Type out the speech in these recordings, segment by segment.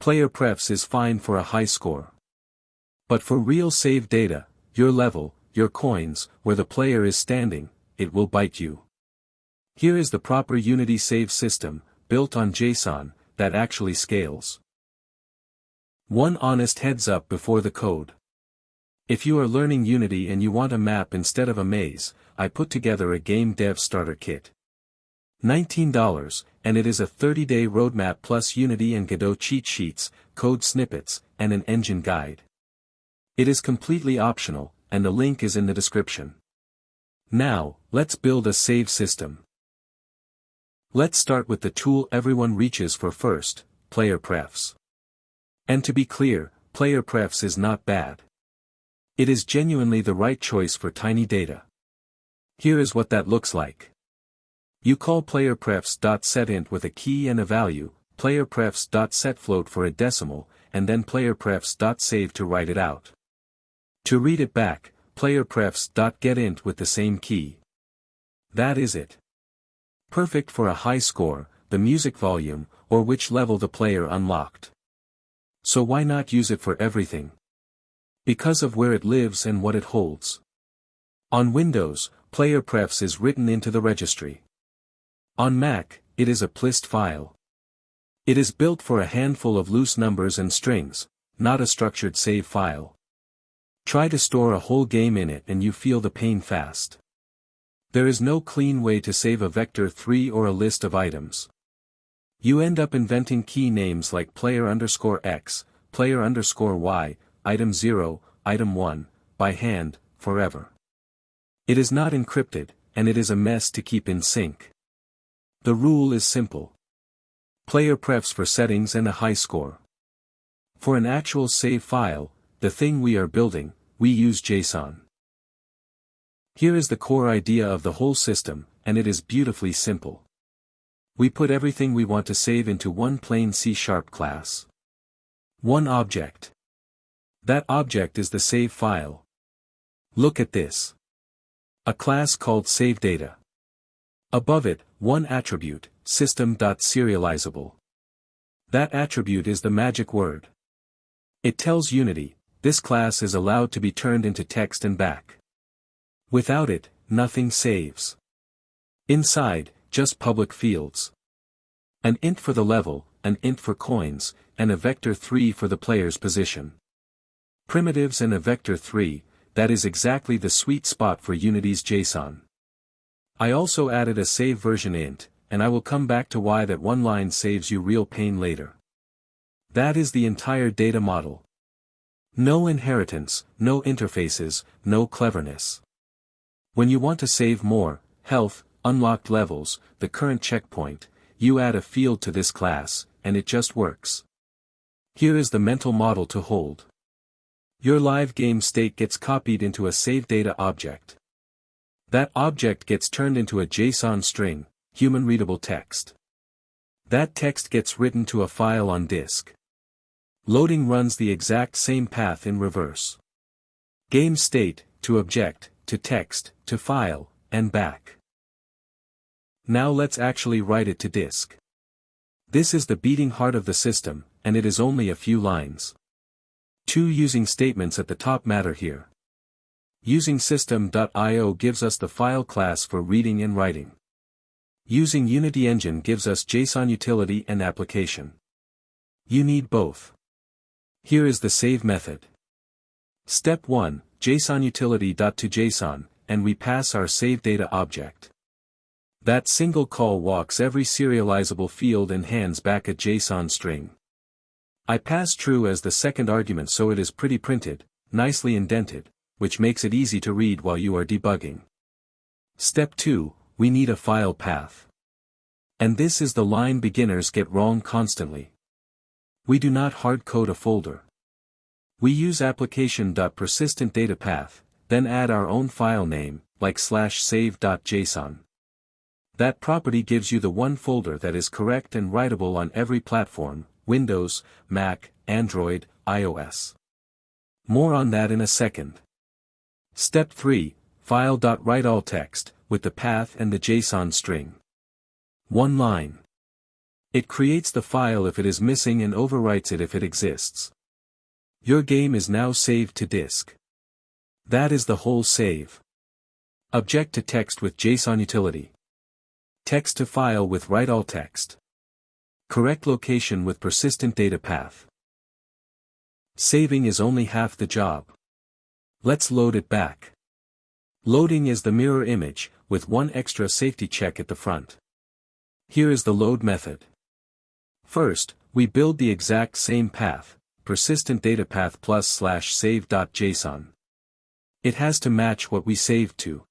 PlayerPrefs is fine for a high score. But for real save data, your level, your coins, where the player is standing, it will bite you. Here is the proper Unity save system, built on JSON, that actually scales. One honest heads up before the code. If you are learning Unity and you want a map instead of a maze, I put together a game dev starter kit. $19, and it is a 30-day roadmap plus Unity and Godot cheat sheets, code snippets, and an engine guide. It is completely optional, and the link is in the description. Now, let's build a save system. Let's start with the tool everyone reaches for first, PlayerPrefs. And to be clear, PlayerPrefs is not bad. It is genuinely the right choice for tiny data. Here is what that looks like. You call PlayerPrefs.setInt with a key and a value, PlayerPrefs.setFloat for a decimal, and then PlayerPrefs.save to write it out. To read it back, PlayerPrefs.getInt with the same key. That is it. Perfect for a high score, the music volume, or which level the player unlocked. So why not use it for everything? Because of where it lives and what it holds. On Windows, PlayerPrefs is written into the registry. On Mac, it is a plist file. It is built for a handful of loose numbers and strings, not a structured save file. Try to store a whole game in it and you feel the pain fast. There is no clean way to save a vector 3 or a list of items. You end up inventing key names like player_x, player_y, item 0, item 1, by hand, forever. It is not encrypted, and it is a mess to keep in sync. The rule is simple. PlayerPrefs for settings and a high score. For an actual save file, the thing we are building, we use JSON. Here is the core idea of the whole system, and it is beautifully simple. We put everything we want to save into one plain C# class. One object. That object is the save file. Look at this. A class called SaveData. Above it, one attribute, system.serializable. That attribute is the magic word. It tells Unity, this class is allowed to be turned into text and back. Without it, nothing saves. Inside, just public fields. An int for the level, an int for coins, and a vector 3 for the player's position. Primitives and a vector 3, that is exactly the sweet spot for Unity's JSON. I also added a save version int, and I will come back to why that one line saves you real pain later. That is the entire data model. No inheritance, no interfaces, no cleverness. When you want to save more, health, unlocked levels, the current checkpoint, you add a field to this class, and it just works. Here is the mental model to hold. Your live game state gets copied into a SaveData object. That object gets turned into a JSON string, human-readable text. That text gets written to a file on disk. Loading runs the exact same path in reverse. Game state, to object, to text, to file, and back. Now let's actually write it to disk. This is the beating heart of the system, and it is only a few lines. Two using statements at the top matter here. Using system.io gives us the file class for reading and writing. Using Unity Engine gives us JSON utility and application. You need both. Here is the save method. Step 1, JSON utility.toJSON, and we pass our SaveData object. That single call walks every serializable field and hands back a JSON string. I pass true as the second argument so it is pretty printed, nicely indented, which makes it easy to read while you are debugging. Step 2, we need a file path. And this is the line beginners get wrong constantly. We do not hard-code a folder. We use Application.persistentDataPath, then add our own file name, like /save.json. That property gives you the one folder that is correct and writable on every platform, Windows, Mac, Android, iOS. More on that in a second. Step 3, file.writeAllText, with the path and the JSON string. One line. It creates the file if it is missing and overwrites it if it exists. Your game is now saved to disk. That is the whole save. Object to text with JSON utility. Text to file with write all text. Correct location with persistent data path. Saving is only half the job. Let's load it back. Loading is the mirror image, with one extra safety check at the front. Here is the load method. First, we build the exact same path, persistentDataPath plus/save.json. It has to match what we saved to.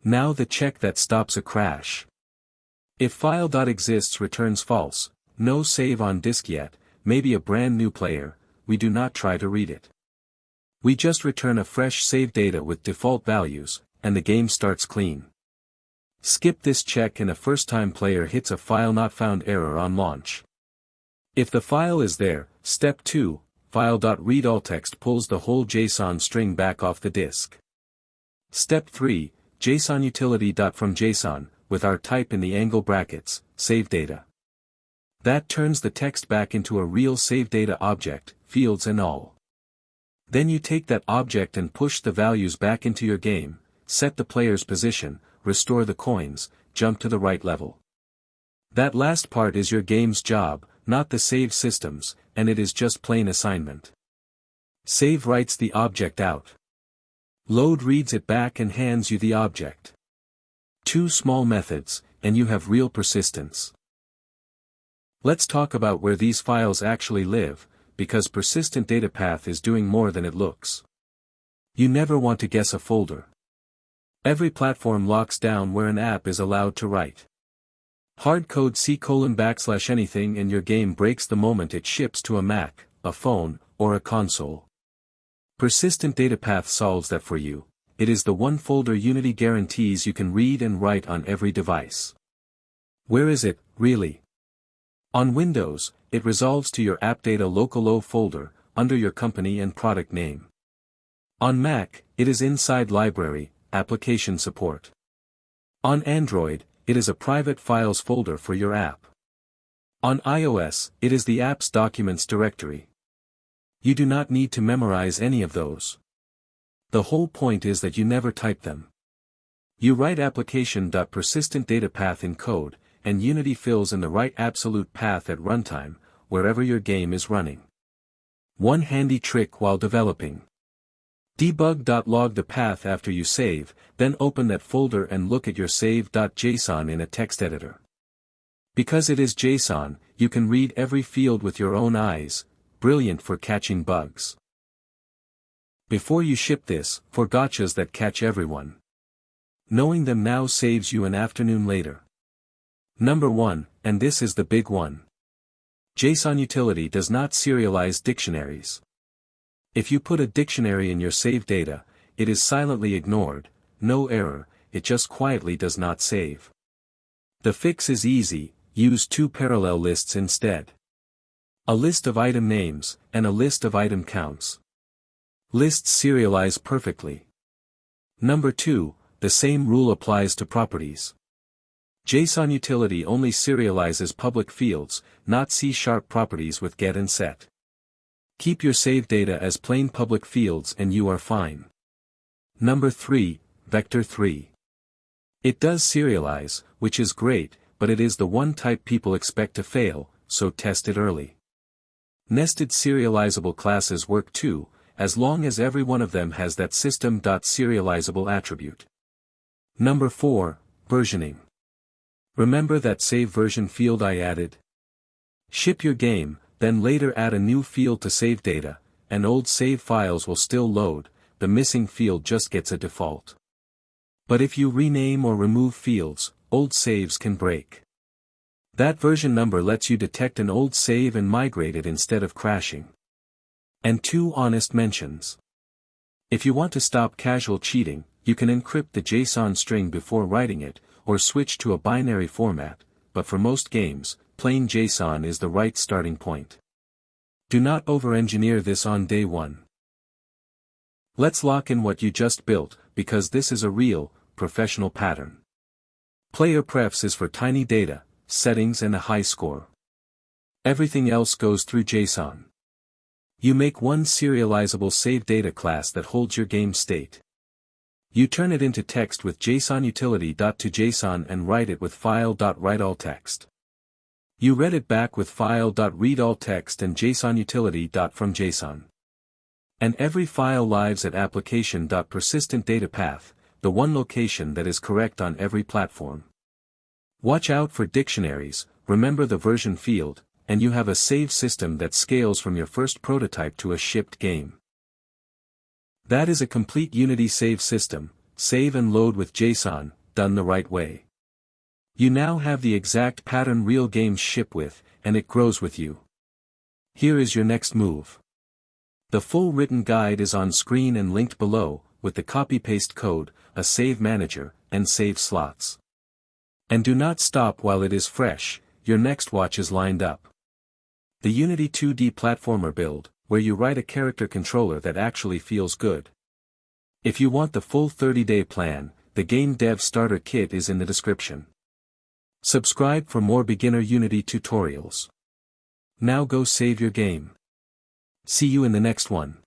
Now the check that stops a crash. If file.exists returns false, no save on disk yet, maybe a brand new player, we do not try to read it. We just return a fresh SaveData with default values, and the game starts clean. Skip this check and a first-time player hits a file not found error on launch. If the file is there, step 2, file.readAllText pulls the whole JSON string back off the disk. Step 3, JSON utility.from JSON, with our type in the angle brackets, SaveData. That turns the text back into a real SaveData object, fields and all. Then you take that object and push the values back into your game, set the player's position, restore the coins, jump to the right level. That last part is your game's job, not the save system's, and it is just plain assignment. Save writes the object out. Load reads it back and hands you the object. 2 small methods, and you have real persistence. Let's talk about where these files actually live, because persistent data path is doing more than it looks. You never want to guess a folder. Every platform locks down where an app is allowed to write. Hardcode C:\anything and your game breaks the moment it ships to a Mac, a phone, or a console. Persistent data path solves that for you. It is the one folder Unity guarantees you can read and write on every device. Where is it, really? On Windows, it resolves to your AppData local O folder, under your company and product name. On Mac, it is inside Library, Application Support. On Android, it is a private files folder for your app. On iOS, it is the app's documents directory. You do not need to memorize any of those. The whole point is that you never type them. You write application.persistentDataPath in code, and Unity fills in the right absolute path at runtime, wherever your game is running. One handy trick while developing. Debug.log the path after you save, then open that folder and look at your save.json in a text editor. Because it is JSON, you can read every field with your own eyes, brilliant for catching bugs. Before you ship this, for gotchas that catch everyone. Knowing them now saves you an afternoon later. Number 1, and this is the big one. JSON utility does not serialize dictionaries. If you put a dictionary in your save data, it is silently ignored, no error, it just quietly does not save. The fix is easy, use 2 parallel lists instead. A list of item names, and a list of item counts. Lists serialize perfectly. Number 2, the same rule applies to properties. JSON utility only serializes public fields, not C# properties with get and set. Keep your save data as plain public fields and you are fine. Number 3, Vector 3. It does serialize, which is great, but it is the one type people expect to fail, so test it early. Nested serializable classes work too, as long as every one of them has that system.serializable attribute. Number 4, versioning. Remember that save version field I added? Ship your game, then later add a new field to save data, and old save files will still load, the missing field just gets a default. But if you rename or remove fields, old saves can break. That version number lets you detect an old save and migrate it instead of crashing. And 2 honest mentions. If you want to stop casual cheating, you can encrypt the JSON string before writing it, or switch to a binary format, but for most games, plain JSON is the right starting point. Do not over-engineer this on day 1. Let's lock in what you just built, because this is a real, professional pattern. PlayerPrefs is for tiny data, settings and a high score. Everything else goes through JSON. You make one serializable SaveData class that holds your game state. You turn it into text with JSON utility.toJSON and write it with file.writeAllText. You read it back with file.readAllText and JSON utility.fromJSON. And every file lives at Application.persistentDataPath, the one location that is correct on every platform. Watch out for dictionaries, remember the version field, and you have a save system that scales from your first prototype to a shipped game. That is a complete Unity save system, save and load with JSON, done the right way. You now have the exact pattern real games ship with, and it grows with you. Here is your next move. The full written guide is on screen and linked below, with the copy-paste code, a save manager, and save slots. And do not stop while it is fresh, your next watch is lined up. The Unity 2D platformer build, where you write a character controller that actually feels good. If you want the full 30-day plan, the Game Dev Starter Kit is in the description. Subscribe for more beginner Unity tutorials. Now go save your game. See you in the next one.